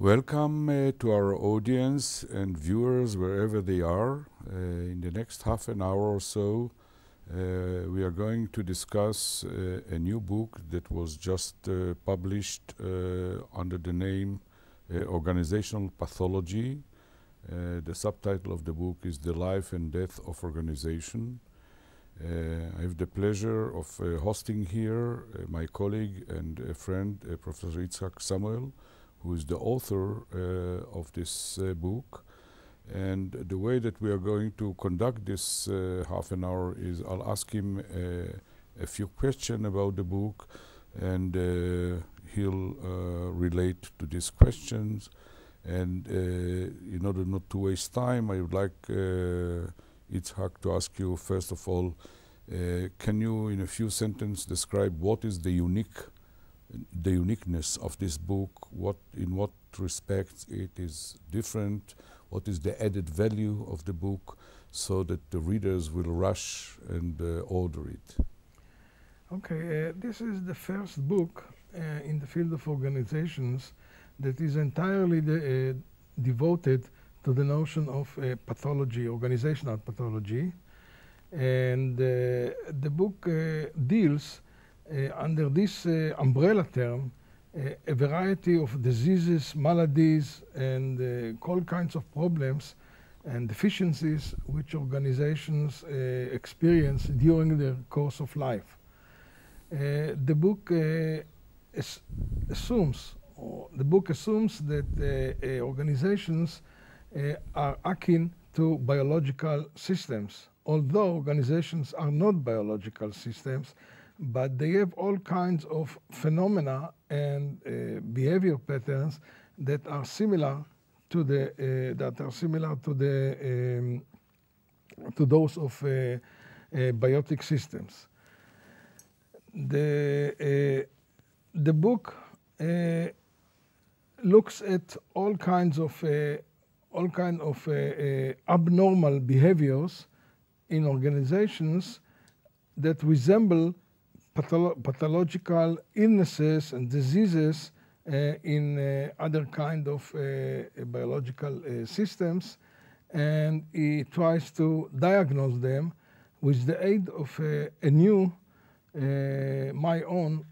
Welcome to our audience and viewers wherever they are. In the next half an hour or so, we are going to discuss a new book that was just published under the name Organizational Pathology. The subtitle of the book is The Life and Death of Organization. I have the pleasure of hosting here my colleague and friend, Professor Itzhak Samuel, who is the author of this book. And the way that we are going to conduct this half an hour is I'll ask him a few questions about the book, and he'll relate to these questions. And in order not to waste time, I would like Itzhak to ask you, first of all, can you in a few sentences describe what is the uniqueness of this book, in what respects it is different, what is the added value of the book, so that the readers will rush and order it? Okay, this is the first book in the field of organizations that is entirely devoted to the notion of pathology, organizational pathology. And the book deals under this umbrella term a variety of diseases, maladies, and all kinds of problems and deficiencies which organizations experience during their course of life. The book assumes that organizations are akin to biological systems, although organizations are not biological systems, but they have all kinds of phenomena and behavior patterns that are similar to those of biotic systems. The book looks at all kinds of abnormal behaviors in organizations that resemble pathological illnesses and diseases in other kind of biological systems, and he tries to diagnose them with the aid of a new, my own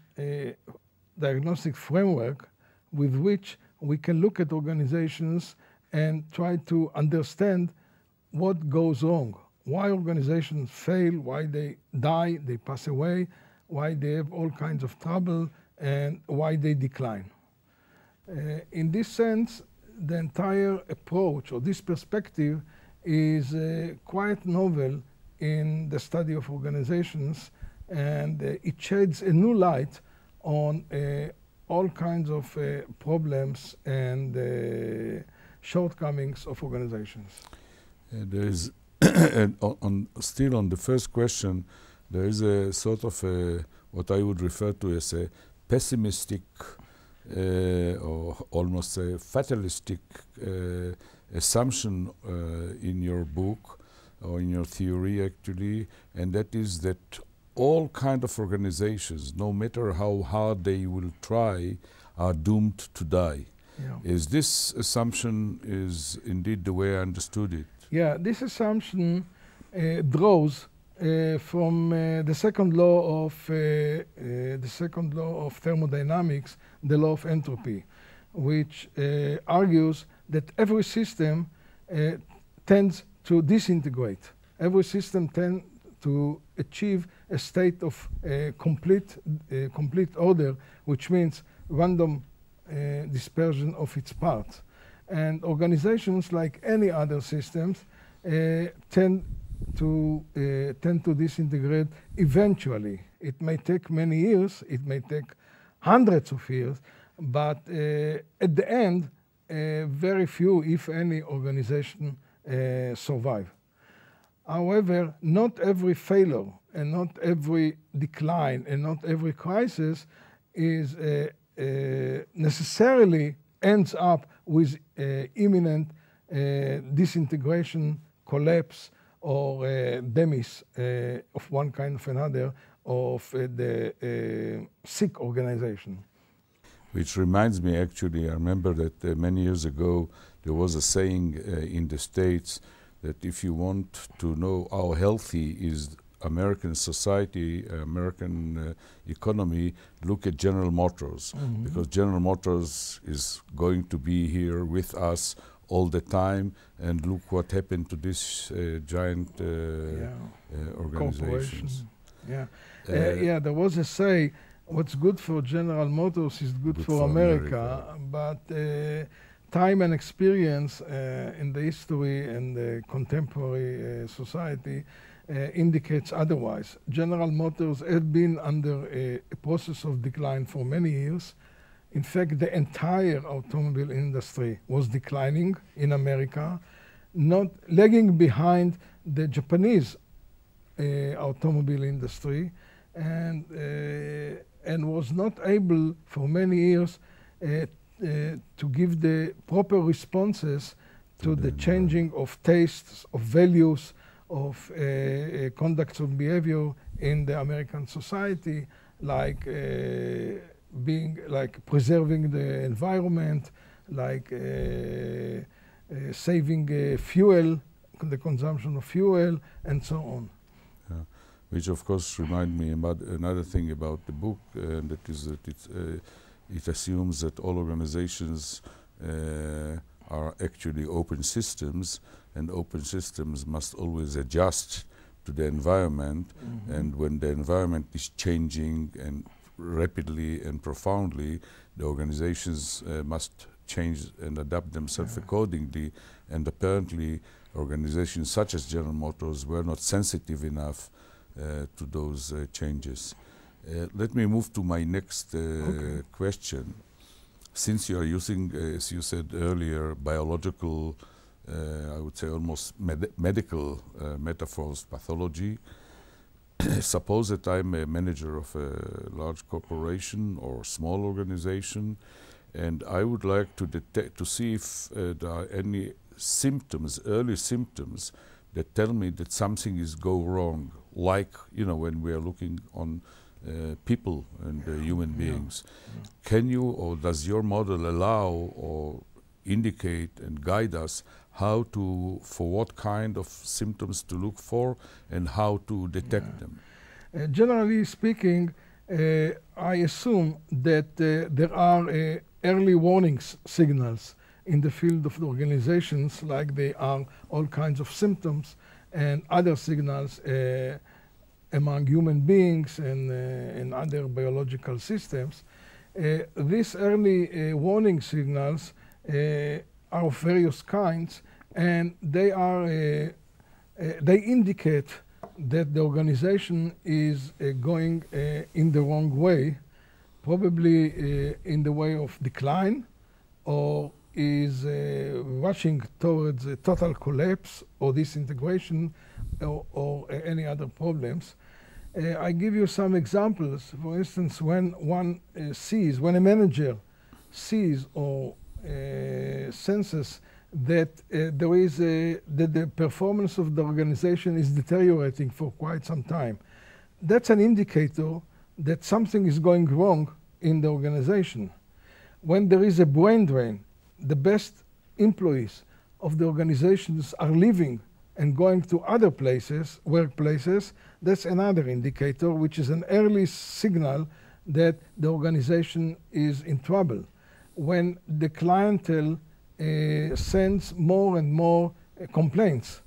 diagnostic framework with which we can look at organizations and try to understand what goes wrong, why organizations fail, why they die, they pass away, why they have all kinds of trouble, and why they decline. In this sense, the entire approach or this perspective is quite novel in the study of organizations, and it sheds a new light on all kinds of problems and shortcomings of organizations. There is, still on the first question, there is a sort of what I would refer to as a pessimistic or almost a fatalistic assumption in your book, or in your theory actually, and that is that all kind of organizations, no matter how hard they will try, are doomed to die. Yeah. Is this assumption is indeed the way I understood it? Yeah, this assumption draws from the second law of thermodynamics, the law of entropy, which argues that every system tends to disintegrate. Every system tends to achieve a state of complete order, which means random dispersion of its parts. And organizations, like any other systems, tend to disintegrate eventually. It may take many years, it may take hundreds of years, but at the end, very few, if any, organization survive. However, not every failure and not every decline and not every crisis is necessarily ends up with imminent disintegration, collapse, or demise of one kind of another of the sick organization. Which reminds me, actually, I remember that many years ago there was a saying in the States that if you want to know how healthy is American society, American economy, look at General Motors, because General Motors is going to be here with us all the time, and look what happened to this giant organizations. Yeah, yeah. There was a say, what's good for General Motors is good for America. But time and experience in the history and the contemporary society indicates otherwise. General Motors had been under a process of decline for many years. In fact, the entire automobile industry was declining in America, not lagging behind the Japanese automobile industry, and was not able for many years to give the proper responses to the changing of tastes, of values, of conducts of behavior in the American society, like preserving the environment, like saving fuel, the consumption of fuel, and so on. Yeah. Which of course remind me about another thing about the book, and that is that it assumes that all organizations are actually open systems, and open systems must always adjust to the environment, and when the environment is changing and rapidly and profoundly, the organizations must change and adapt themselves accordingly, and apparently organizations such as General Motors were not sensitive enough to those changes. Let me move to my next question. Since you are using, as you said earlier, biological, I would say almost medical metaphors, pathology, suppose that I'm a manager of a large corporation or small organization, and I would like to detect, to see if there are any symptoms, early symptoms, that tell me that something is going wrong, like, you know, when we are looking on people and human beings. Can you, or does your model allow or indicate and guide us how to, for what kind of symptoms to look for and how to detect them? Generally speaking, I assume that there are early warning signals in the field of the organizations, like there are all kinds of symptoms and other signals among human beings and other biological systems. These early warning signals are of various kinds, and they indicate that the organization is going in the wrong way, probably in the way of decline, or is rushing towards a total collapse or disintegration, or any other problems. I give you some examples. For instance, when one sees, when a manager sees or senses that there is that the performance of the organization is deteriorating for quite some time, that's an indicator that something is going wrong in the organization. When there is a brain drain, the best employees of the organizations are leaving and going to other places, workplaces, that's another indicator, which is an early signal that the organization is in trouble. When the clientele sends more and more complaints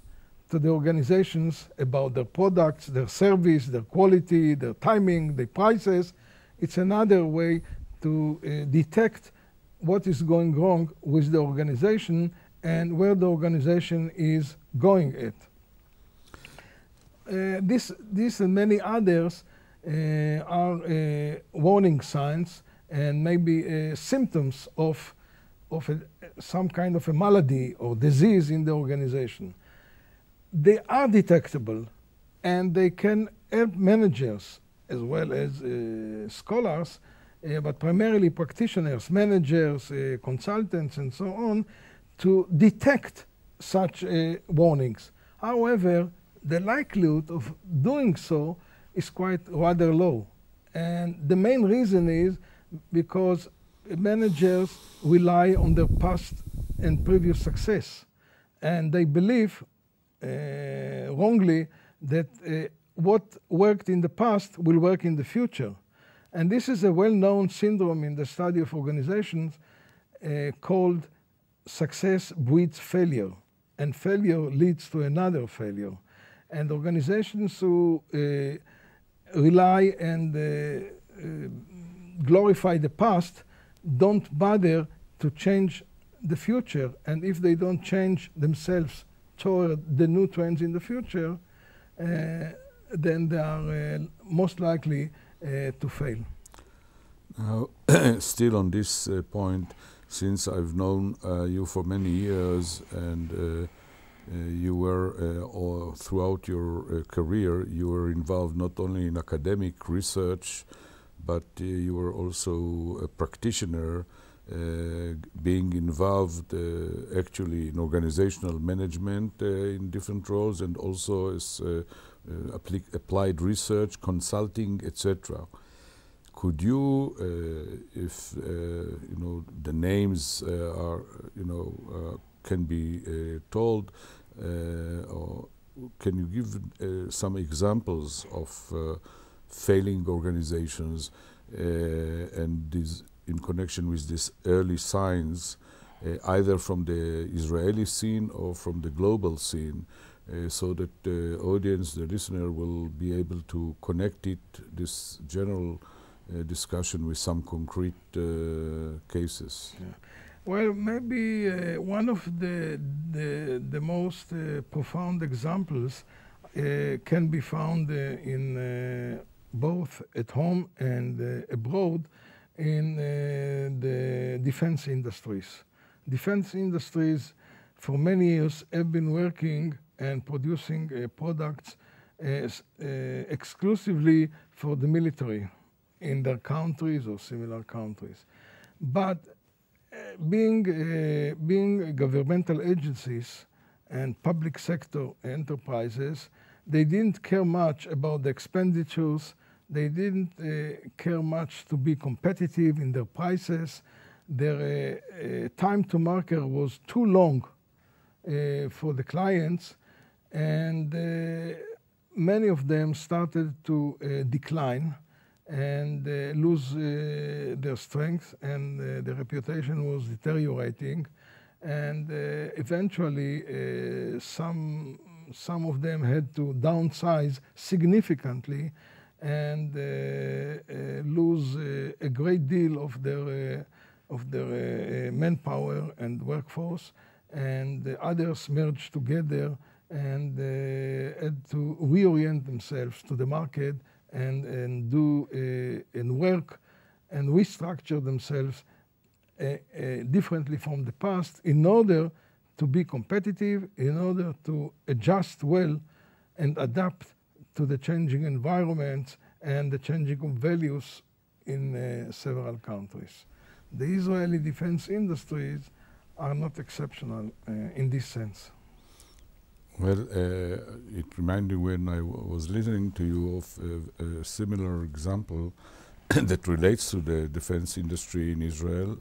to the organizations about their products, their service, their quality, their timing, their prices, it's another way to detect what is going wrong with the organization and where the organization is going at. This and many others are warning signs and maybe symptoms of some kind of a malady or disease in the organization. They are detectable, and they can help managers as well as scholars, but primarily practitioners, managers, consultants, and so on, to detect such warnings. However, the likelihood of doing so is quite rather low. And the main reason is because managers rely on their past and previous success, and they believe wrongly that what worked in the past will work in the future. And this is a well-known syndrome in the study of organizations called success breeds failure, and failure leads to another failure. And organizations who rely and glorify the past don't bother to change the future. And if they don't change themselves toward the new trends in the future, then they are most likely to fail. Now, still on this point, since I've known you for many years, and you were, all throughout your career, you were involved not only in academic research, but you were also a practitioner, being involved actually in organizational management in different roles, and also as applied research, consulting, etc. Could you, if you know the names are can be told, or can you give some examples of failing organizations and these in connection with these early signs, either from the Israeli scene or from the global scene, so that the audience, the listener, will be able to connect it, this general discussion, with some concrete cases? Yeah. Well, maybe one of the most profound examples can be found in both at home and abroad in the defense industries. Defense industries for many years have been working and producing products exclusively for the military in their countries or similar countries. But being governmental agencies and public sector enterprises, they didn't care much about the expenditures. They didn't care much to be competitive in their prices. Their time to market was too long for the clients, and many of them started to decline and lose their strength, and their reputation was deteriorating. And eventually, some of them had to downsize significantly and lose a great deal of their manpower and workforce, and others merged together and had to reorient themselves to the market and do and work and restructure themselves differently from the past in order to be competitive, in order to adjust well and adapt to the changing environment and the changing of values in several countries. The Israeli defense industries are not exceptional in this sense. Well, it reminded me when I was listening to you of a similar example that relates to the defense industry in Israel.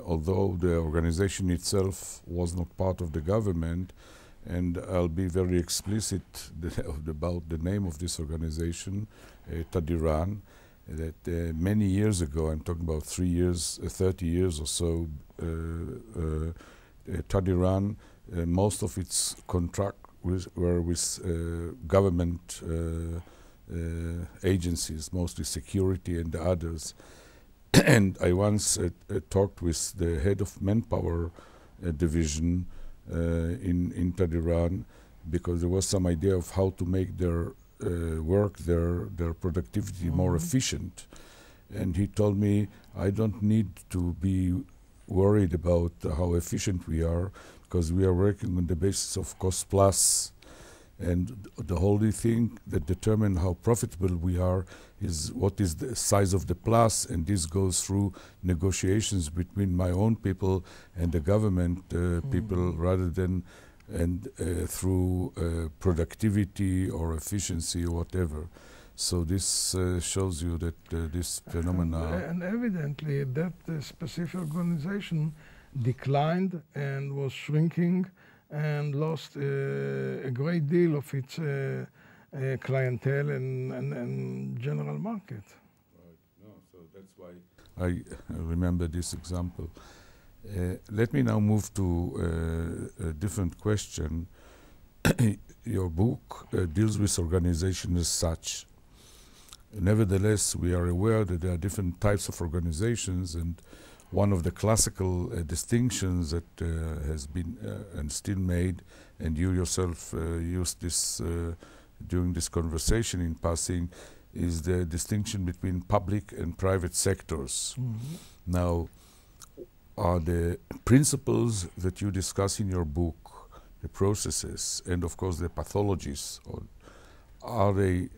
Although the organization itself was not part of the government, and I'll be very explicit about the name of this organization, Tadiran, that many years ago, I'm talking about 30 years or so, Tadiran, most of its contracts were with government agencies, mostly security and others. And I once talked with the head of manpower division in Tadiran, because there was some idea of how to make their work, their productivity more efficient. And he told me, I don't need to be worried about how efficient we are, because we are working on the basis of cost plus. And the only thing that determines how profitable we are is what is the size of the plus, and this goes through negotiations between my own people and the government people, rather than through productivity or efficiency or whatever. So this shows you that this phenomena... And evidently that specific organization declined and was shrinking and lost a great deal of its clientele and general market. Right. No, so that's why I remember this example. Let me now move to a different question. Your book deals with organization as such. Nevertheless, we are aware that there are different types of organizations, and one of the classical distinctions that has been and still made, and you yourself used this during this conversation in passing, is the distinction between public and private sectors. Mm-hmm. Now, are the principles that you discuss in your book, the processes, and of course the pathologies, are they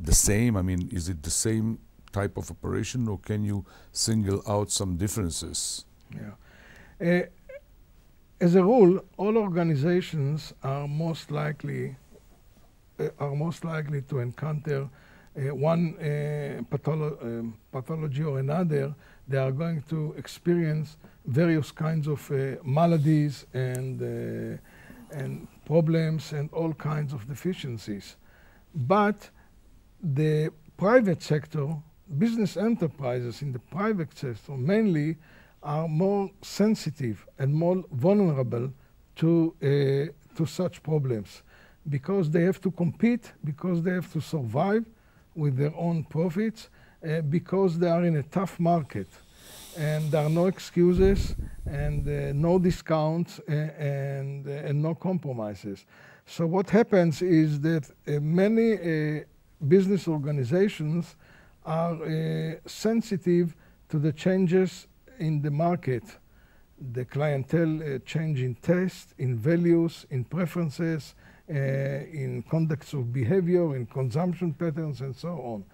the same? I mean, is it the same type of operation, or can you single out some differences? Yeah. As a rule, all organizations are most likely to encounter one pathology or another. They are going to experience various kinds of maladies and problems and all kinds of deficiencies. But the private sector, business enterprises in the private sector mainly, are more sensitive and more vulnerable to such problems, because they have to compete, because they have to survive with their own profits, because they are in a tough market. And there are no excuses and no discounts and no compromises. So what happens is that many business organizations are sensitive to the changes in the market, the clientele change in taste, in values, in preferences, in conducts of behavior, in consumption patterns, and so on.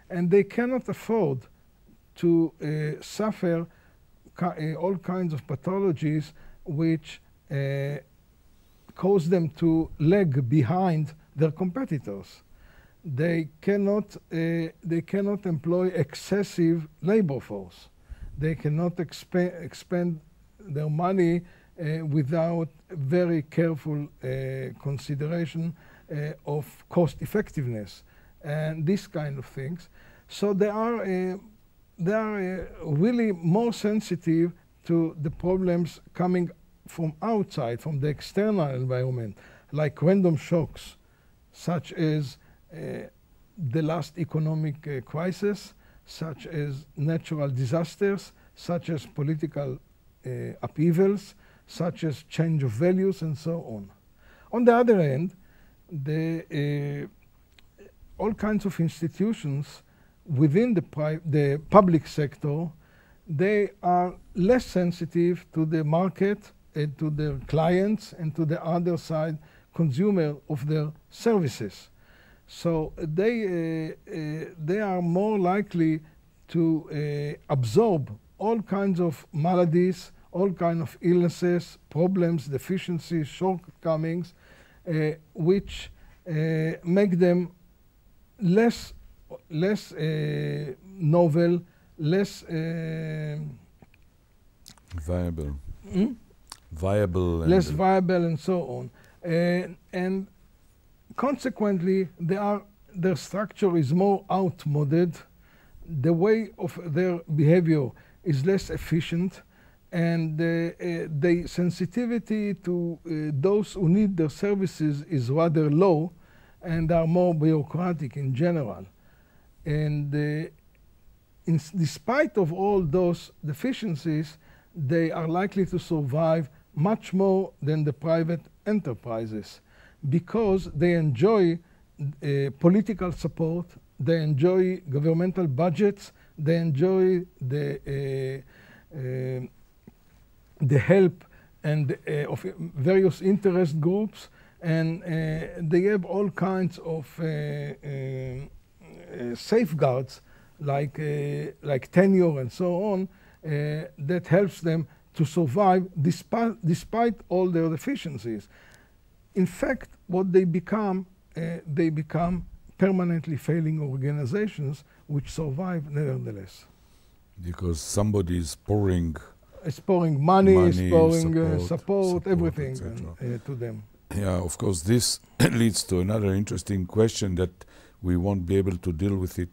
And they cannot afford to suffer all kinds of pathologies which cause them to lag behind their competitors. They cannot employ excessive labor force. They cannot expend their money without very careful consideration of cost effectiveness and these kind of things. So they are really more sensitive to the problems coming from outside, from the external environment, like random shocks, such as the last economic crisis, such as natural disasters, such as political upheavals, such as change of values, and so on. On the other hand, all kinds of institutions within the public sector, they are less sensitive to the market and to their clients and to the other side consumer of their services. So they are more likely to absorb all kinds of maladies, all kinds of illnesses, problems, deficiencies, shortcomings, which make them less novel, less viable. Hmm? Viable. Less viable, and so on. And consequently, their structure is more outmoded. The way of their behavior is less efficient, and the sensitivity to those who need their services is rather low, and are more bureaucratic in general. And despite of all those deficiencies, they are likely to survive much more than the private enterprises, because they enjoy political support, they enjoy governmental budgets, they enjoy the help and of various interest groups, and they have all kinds of safeguards like tenure and so on that helps them to survive despite all their deficiencies. In fact, what they become permanently failing organizations which survive nevertheless. Because somebody is pouring It's pouring money, it's pouring support, support, everything etc. to them. Yeah, of course, this leads to another interesting question that we won't be able to deal with it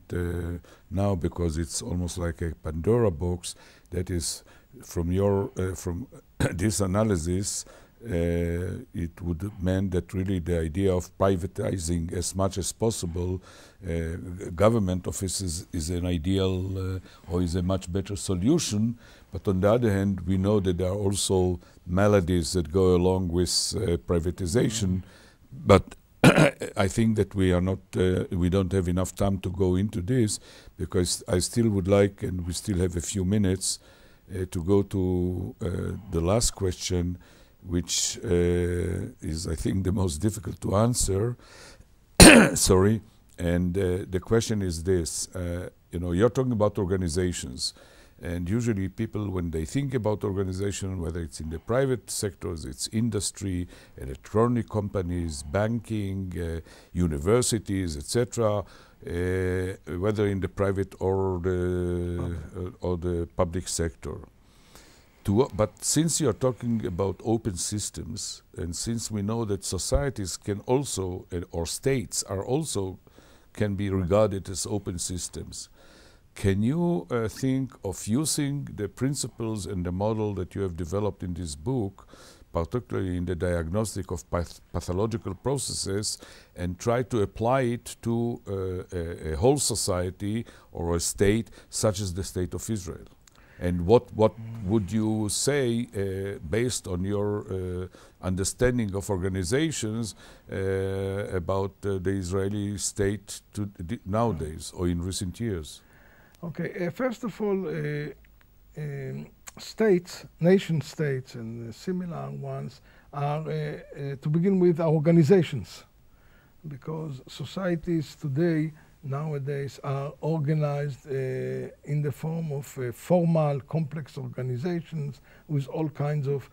now because it's almost like a Pandora box. That is, from your from this analysis, it would mean that really the idea of privatizing as much as possible government offices is an ideal or is a much better solution. But on the other hand, we know that there are also maladies that go along with privatization. But I think that we are not, we don't have enough time to go into this, because I still would like, and we still have a few minutes, to go to the last question, which is, I think, the most difficult to answer. Sorry. And the question is this: you know, you're talking about organizations, and usually people, when they think about organization, whether it's in the private sectors, it's industry, electronic companies, banking, universities, etc., whether in the private or the public sector. But since you're talking about open systems, and since we know that societies can also, or states are also, can be regarded as open systems, can you think of using the principles and the model that you have developed in this book, particularly in the diagnostic of pathological processes, and try to apply it to a whole society or a state such as the State of Israel? And what would you say, based on your understanding of organizations, about the Israeli state nowadays or in recent years? Okay, first of all, states, nation states and similar ones are, to begin with, are organizations, because societies today, nowadays, are organized in the form of formal, complex organizations with all kinds of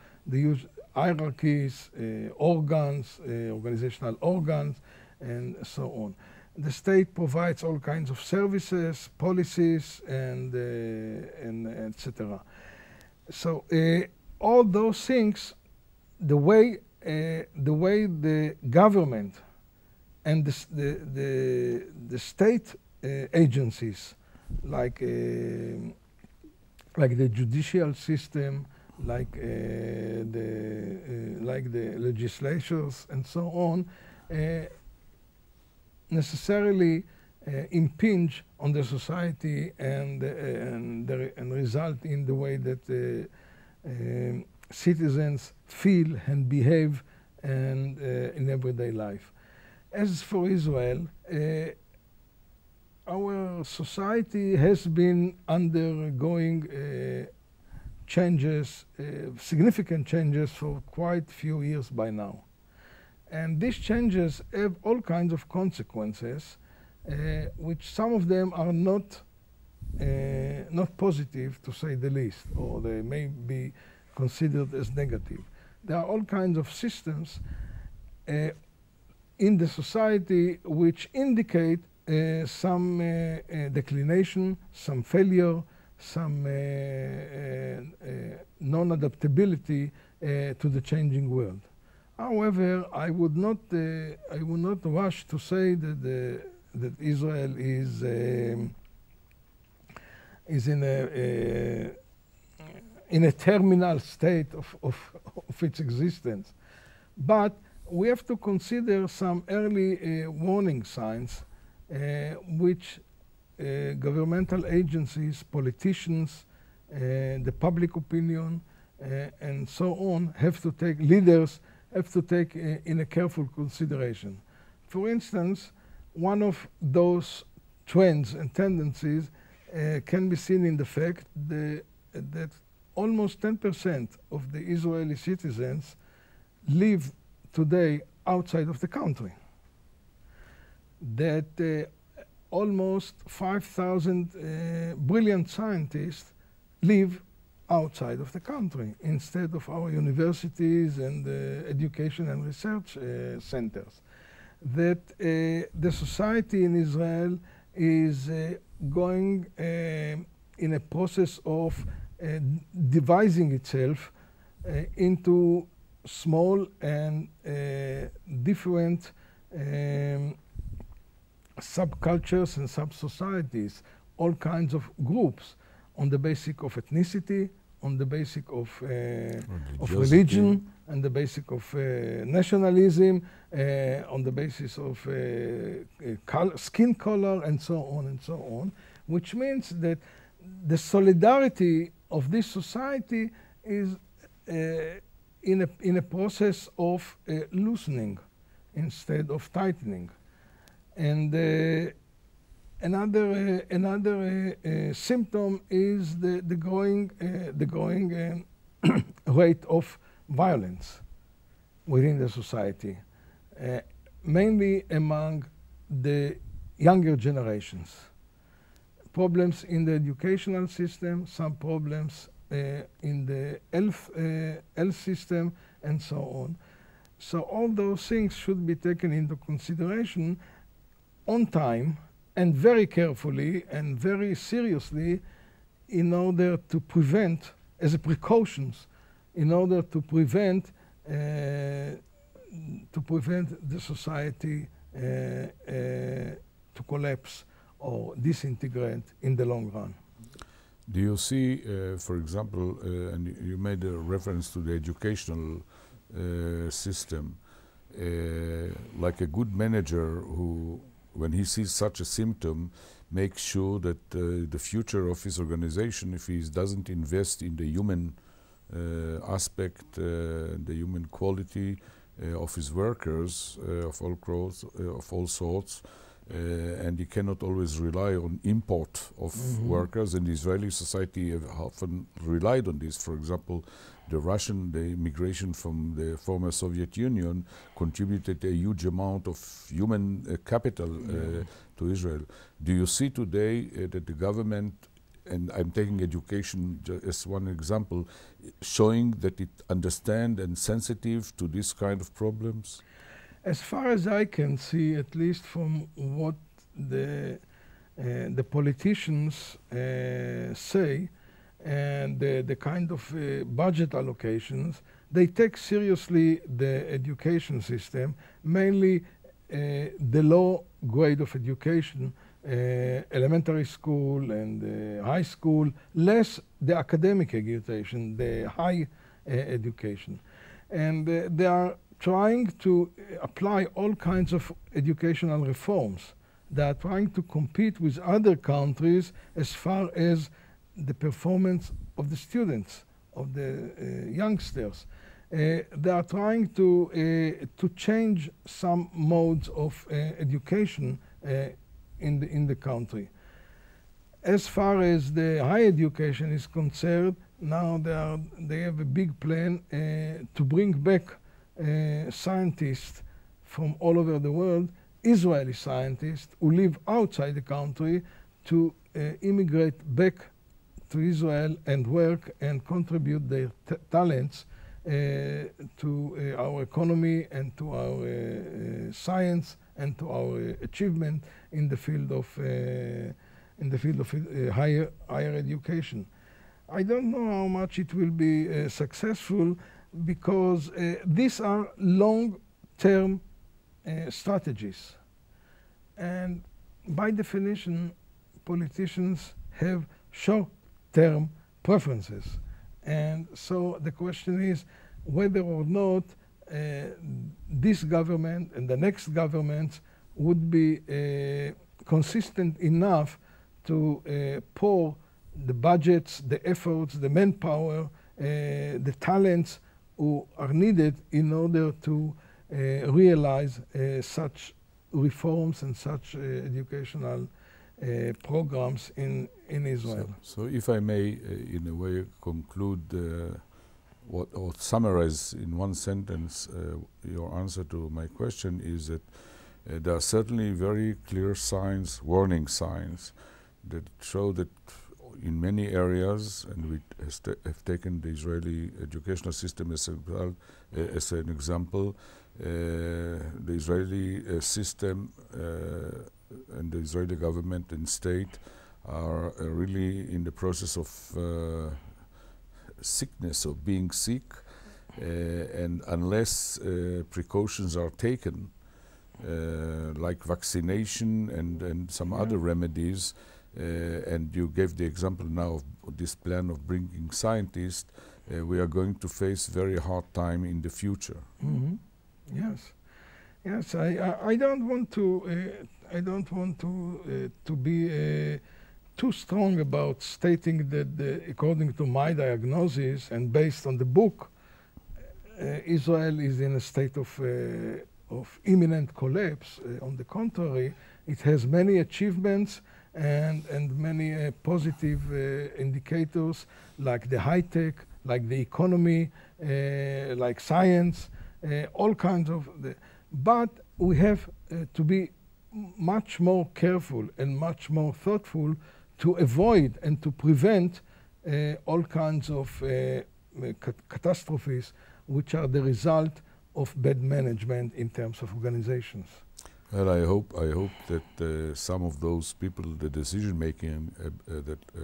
hierarchies, organs, organizational organs, and so on. The state provides all kinds of services, policies, and etc. So all those things, the way the government and the state agencies, like the judicial system, like the legislatures, and so on, necessarily impinge on the society and result in the way that citizens feel and behave and in everyday life. As for Israel, our society has been undergoing changes, significant changes, for quite a few years by now. And these changes have all kinds of consequences, which some of them are not positive, to say the least, or they may be considered as negative. There are all kinds of systems in the society which indicate some declination, some failure, some non-adaptability to the changing world. However, I would not rush to say that Israel is in a terminal state of its existence, but we have to consider some early warning signs which governmental agencies, politicians, the public opinion, and so on have to take, leaders have to take in a careful consideration. For instance, one of those trends and tendencies can be seen in the fact that almost 10% of the Israeli citizens live today outside of the country. That almost 5,000 brilliant scientists live outside of the country instead of our universities and education and research centers. that the society in Israel is going in a process of devising itself into small and different subcultures and sub-societies, all kinds of groups on the basis of ethnicity, on the basis of religion, and the basis of nationalism, on the basis of skin color, and so on, which means that the solidarity of this society is in a process of loosening instead of tightening. And another symptom is the growing rate of violence within the society, mainly among the younger generations. Problems in the educational system, some problems in the health system, and so on. So all those things should be taken into consideration on time and very carefully and very seriously in order to prevent, as a precautions, in order to prevent the society to collapse or disintegrate in the long run. Do you see, for example, and you made a reference to the educational system, like a good manager who, when he sees such a symptom, makes sure that the future of his organization, if he doesn't invest in the human aspect, the human quality of his workers of all sorts, and he cannot always rely on import of workers, and the Israeli society have often relied on this. For example, the immigration from the former Soviet Union contributed a huge amount of human capital to Israel. Do you see today that the government, and I'm taking education as one example, showing that it understands and sensitive to this kind of problems? As far as I can see, at least from what the politicians say, and the kind of budget allocations, they take seriously the education system, mainly the low grade of education, elementary school and high school, less the academic education, the high education. And they are trying to apply all kinds of educational reforms. They are trying to compete with other countries as far as the performance of the students, of the youngsters. They are trying to change some modes of education in the country. As far as the higher education is concerned, now they have a big plan to bring back scientists from all over the world, Israeli scientists who live outside the country, to immigrate back to Israel and work and contribute their talents to our economy and to our science and to our achievement in the field of higher education. I don't know how much it will be successful, because these are long-term strategies. And by definition, politicians have short-term preferences. And so the question is whether or not this government and the next government would be consistent enough to pour the budgets, the efforts, the manpower, the talents who are needed in order to realize such reforms and such educational programs in Israel. So if I may, in a way, conclude or summarize in one sentence your answer to my question, is that there are certainly very clear signs, warning signs, that show that in many areas, and we have taken the Israeli educational system as an example, the Israeli system and the Israeli government and state are really in the process of sickness, of being sick, and unless precautions are taken, like vaccination and some other remedies, and you gave the example now of this plan of bringing scientists, we are going to face very hard time in the future. Mm-hmm. Yes, yes. I don't want to be too strong about stating that according to my diagnosis and based on the book, Israel is in a state of imminent collapse. On the contrary, it has many achievements and many positive indicators, like the high tech, like the economy, like science, all kinds of. But we have to be much more careful and much more thoughtful to avoid and to prevent all kinds of catastrophes which are the result of bad management in terms of organizations. Well, I hope that some of those people, the decision making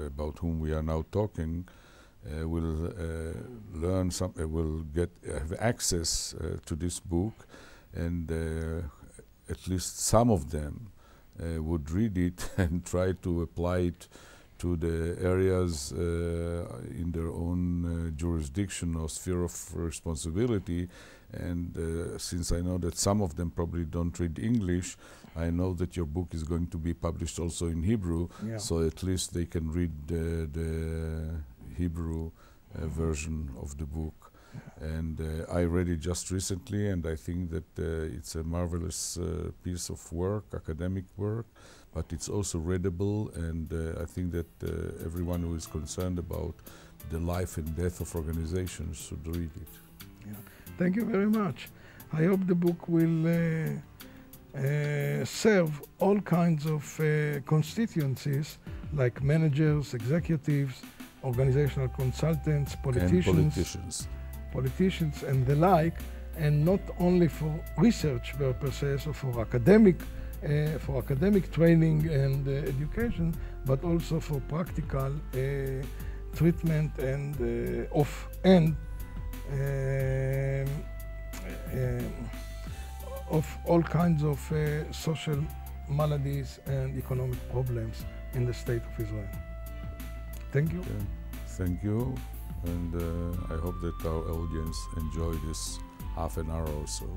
about whom we are now talking, will learn some, will have access to this book, and at least some of them would read it and try to apply it to the areas in their own jurisdiction or sphere of responsibility. And since I know that some of them probably don't read English, I know that your book is going to be published also in Hebrew, Yeah. so at least they can read the Hebrew version of the book. And I read it just recently, and I think that it's a marvelous piece of work, academic work, but it's also readable, and I think that everyone who is concerned about the life and death of organizations should read it. Yeah. Thank you very much. I hope the book will serve all kinds of constituencies, like managers, executives, organizational consultants, politicians and the like, and not only for research purposes or for academic training and education, but also for practical treatment and of all kinds of social maladies and economic problems in the state of Israel. Thank you. Okay. Thank you, and I hope that our audience enjoy this half an hour or so.